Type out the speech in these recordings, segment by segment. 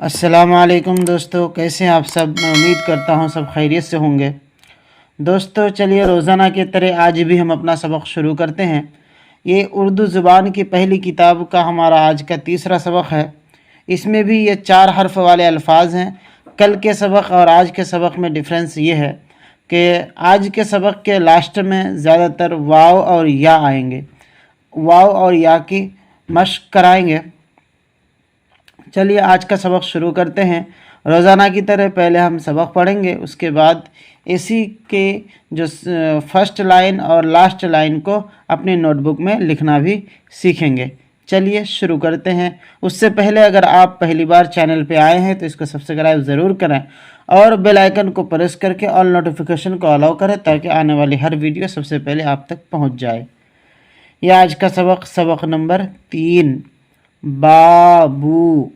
السلام علیکم دوستو، کیسے ہیں آپ سب؟ میں امید کرتا ہوں سب خیریت سے ہوں گے۔ دوستو چلیے روزانہ کے طرح آج بھی ہم اپنا سبق شروع کرتے ہیں۔ یہ اردو زبان کی پہلی کتاب کا ہمارا آج کا تیسرا سبق ہے۔ اس میں بھی یہ 4 حرف والے الفاظ ہیں۔ کل کے سبق اور آج کے سبق میں ڈفرینس یہ ہے کہ آج کے سبق کے لاسٹ میں زیادہ تر واو اور یا آئیں گے۔ واو اور یا کی مشق کرائیں گے۔ چلیے آج کا سبق شروع کرتے ہیں۔ روزانہ کی طرح پہلے ہم سبق پڑھیں گے، اس کے بعد اسی کے جو فرسٹ لائن اور لاسٹ لائن کو اپنی نوٹ بک میں لکھنا بھی سیکھیں گے۔ چلیے شروع کرتے ہیں۔ اس سے پہلے اگر آپ پہلی بار چینل پہ آئے ہیں تو اس کو سبسکرائب ضرور کریں اور بیل آئیکن کو پریس کر کے آل نوٹیفیکیشن کو الاؤ کریں تاکہ آنے والی ہر ویڈیو سب سے پہلے آپ تک پہنچ جائے۔ یہ آج کا سبق نمبر 3، بابو۔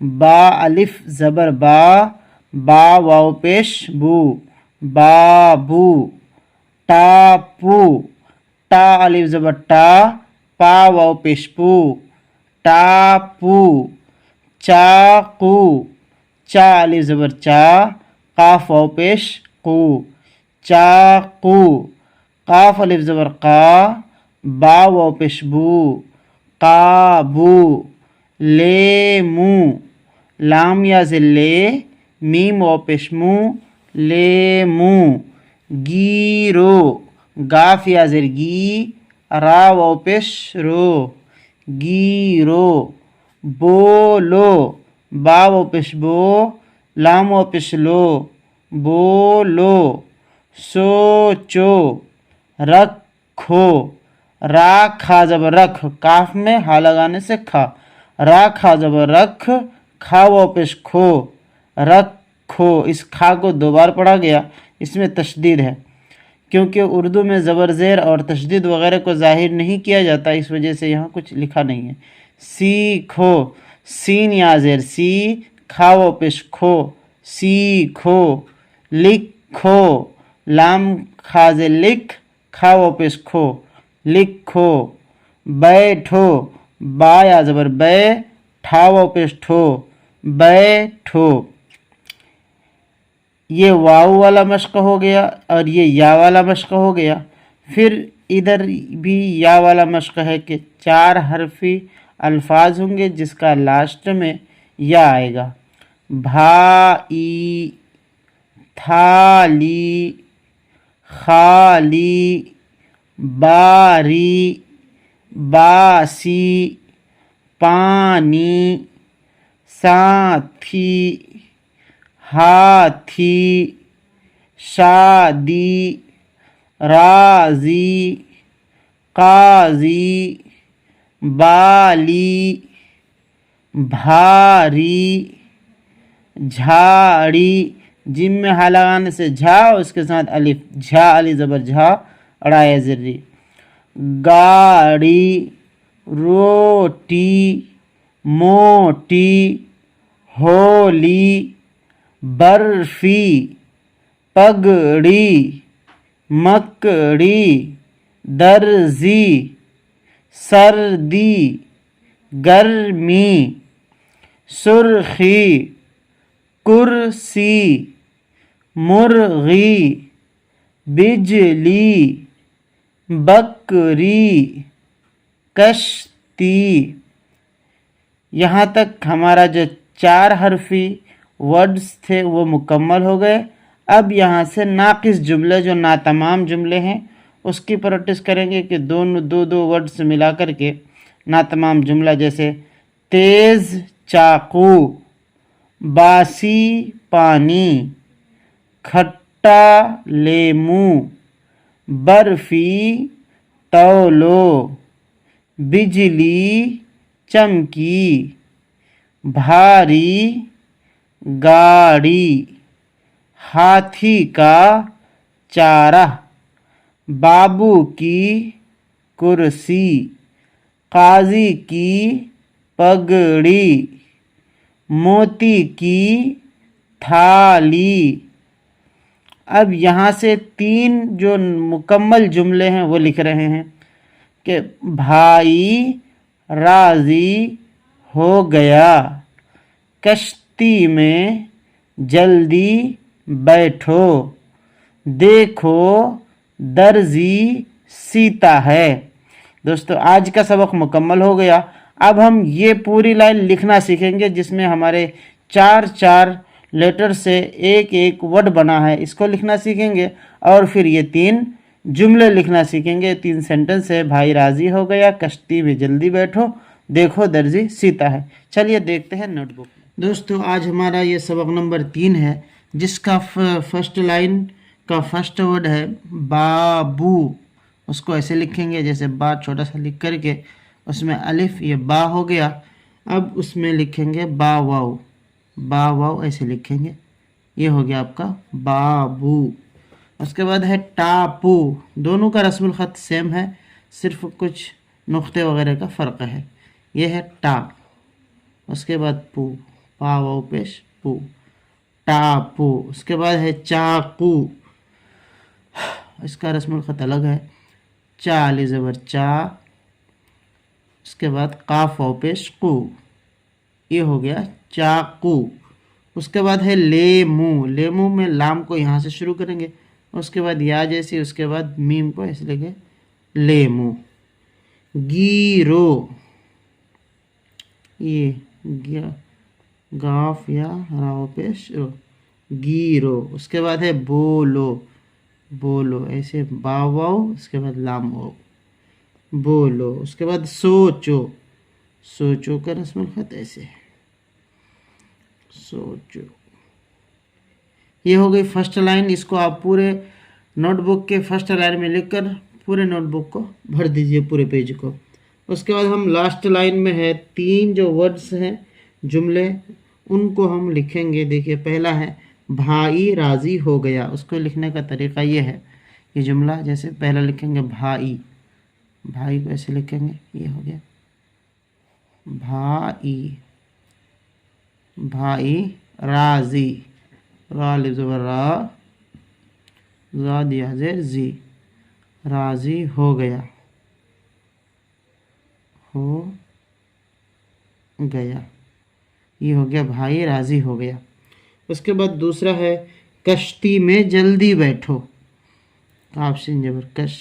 با الف زبر با، با واو پیش بو، بابو۔ ٹاپو، ٹا الف زبر ٹا، پا واو پیش پو، ٹاپو۔ چاقو، چا الف زبر چا، قاف واو پیش قو، چاقو۔ قاف الف زبر قا، با واو پیش بو، قابو۔ لیمو، لام یا لے، میم واو پیش مو، لیمو۔ گیرو، گاف یا زر گی، را واو پیش رو، گیرو۔ بولو، با واو پیش بو، لام واو پیش لو، بولو۔ سوچو، رکھو، را کھا زبر رکھ، کاف میں ہا لگانے سے کھا، را کھا زبر رکھ، کھا واو پیش کھو، رکھو۔ اس کھا کو 2 بار پڑھا گیا، اس میں تشدید ہے کیونکہ اردو میں زبر زیر اور تشدید وغیرہ کو ظاہر نہیں کیا جاتا، اس وجہ سے یہاں کچھ لکھا نہیں ہے۔ سیکھو، سین یا زیر سی، کھا واو پیش کھو، سیکھو۔ لکھو، لام کھا زیر لکھ، کھا واو پیش کھو، لکھو۔ بیٹھو، با یا زبر بے، ٹھا واو پیش ٹھو، بیٹھو۔ یہ واو والا مشق ہو گیا اور یہ یا والا مشق ہو گیا۔ پھر ادھر بھی یا والا مشق ہے کہ 4 حرفی الفاظ ہوں گے جس کا لاسٹ میں یا آئے گا۔ بھائی، تھالی، خالی، باری، باسی، پانی، ساتھی، ہاتھی، شادی، راضی، قاضی، بالی، بھاری، جھاڑی، جیم میں ہا لگانے سے جھا، اس کے ساتھ الف، جھا الف زبر جھا، اڑا یا زری۔ گاڑی، روٹی، موٹی، ہولی، برفی، پگڑی، مکڑی، درزی، سردی، گرمی، سرخی، کرسی، مرغی، بجلی، بکری، کشتی۔ یہاں تک ہمارا جو 4 حرفی ورڈز تھے وہ مکمل ہو گئے۔ اب یہاں سے ناقص جملے جو ناتمام جملے ہیں اس کی پریکٹس کریں گے کہ دو ورڈز ملا کر کے ناتمام جملہ، جیسے تیز چاقو، باسی پانی، کھٹا لیمو، برفی تولو، بجلی چمکی، بھاری گاڑی، ہاتھی کا چارہ، بابو کی کرسی، قاضی کی پگڑی، موتی کی تھالی۔ اب یہاں سے 3 جو مکمل جملے ہیں وہ لکھ رہے ہیں کہ بھائی راضی ہو گیا، کشتی کشتی میں جلدی بیٹھو، دیکھو درزی سیتا ہے۔ دوستو آج کا سبق مکمل ہو گیا۔ اب ہم یہ پوری لائن لکھنا سیکھیں گے جس میں ہمارے 4 لیٹر سے ایک ورڈ بنا ہے، اس کو لکھنا سیکھیں گے، اور پھر یہ 3 جملے لکھنا سیکھیں گے۔ 3 سینٹنس ہے، بھائی راضی ہو گیا، کشتی میں جلدی بیٹھو، دیکھو درزی سیتا ہے۔ چلیے دیکھتے ہیں نوٹ بک۔ دوستو آج ہمارا یہ سبق نمبر 3 ہے، جس کا فرسٹ لائن کا فرسٹ ورڈ ہے بابو۔ اس کو ایسے لکھیں گے جیسے با چھوٹا سا لکھ کر کے اس میں الف، یہ با ہو گیا۔ اب اس میں لکھیں گے با واو، با واو ایسے لکھیں گے، یہ ہو گیا آپ کا بابو۔ اس کے بعد ہے ٹاپو، دونوں کا رسم الخط سیم ہے، صرف کچھ نقطے وغیرہ کا فرق ہے۔ یہ ہے ٹا، اس کے بعد پو، پا واو پیش پو، ٹاپو۔ اس کے بعد ہے چاقو، اس کا رسم الخط الگ ہے، چا الف زبر چا، اس کے بعد قاف واو پیش قو، یہ ہو گیا چاقو۔ اس کے بعد ہے لیمو، لیمو میں لام کو یہاں سے شروع کریں گے، اس کے بعد یا جیسی، اس کے بعد میم کو ایسے لے کے لیمو۔ گیرو، یہ گاف یا راو پیش رو، گیرو۔ اس کے بعد ہے بولو، بولو ایسے با واو، اس کے بعد لام واو، بولو۔ اس کے بعد سوچو، سوچو کا رسم الخط ایسے ہے، سوچو۔ یہ ہو گئی فرسٹ لائن، اس کو آپ پورے نوٹ بک کے فرسٹ لائن میں لکھ کر پورے نوٹ بک کو بھر دیجئے، پورے پیج کو۔ اس کے بعد ہم لاسٹ لائن میں ہے 3 جو ورڈز ہیں، جملے، ان کو ہم لکھیں گے۔ دیکھیے پہلا ہے بھائی راضی ہو گیا، اس کو لکھنے کا طریقہ یہ ہے، یہ جملہ جیسے پہلا لکھیں گے بھائی، بھائی کو ایسے لکھیں گے، یہ ہو گیا بھائی، بھائی راضی، را الف زبر را، زاد یا زیر زی، راضی ہو گیا، ہو گیا، یہ ہو گیا بھائی راضی ہو گیا۔ اس کے بعد دوسرا ہے کشتی میں جلدی بیٹھو، کاف سین زبر کش،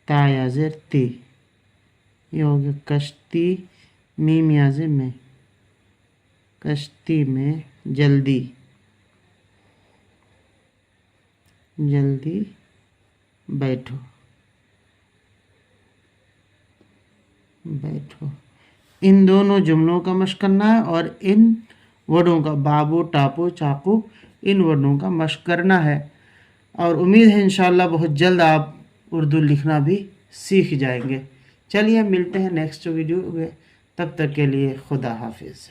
تا یا زیر تی، یہ ہو گیا کشتی، میم یا زیر میں، کشتی میں جلدی، جلدی بیٹھو، بیٹھو۔ ان دونوں جملوں کا مشق کرنا ہے اور ان ورڈوں کا، بابو، ٹاپو، چاقو، ان ورڈوں کا مشق کرنا ہے، اور امید ہے انشاءاللہ بہت جلد آپ اردو لکھنا بھی سیکھ جائیں گے۔ چلیے ملتے ہیں نیکسٹ ویڈیو میں، تب تک کے لیے خدا حافظ۔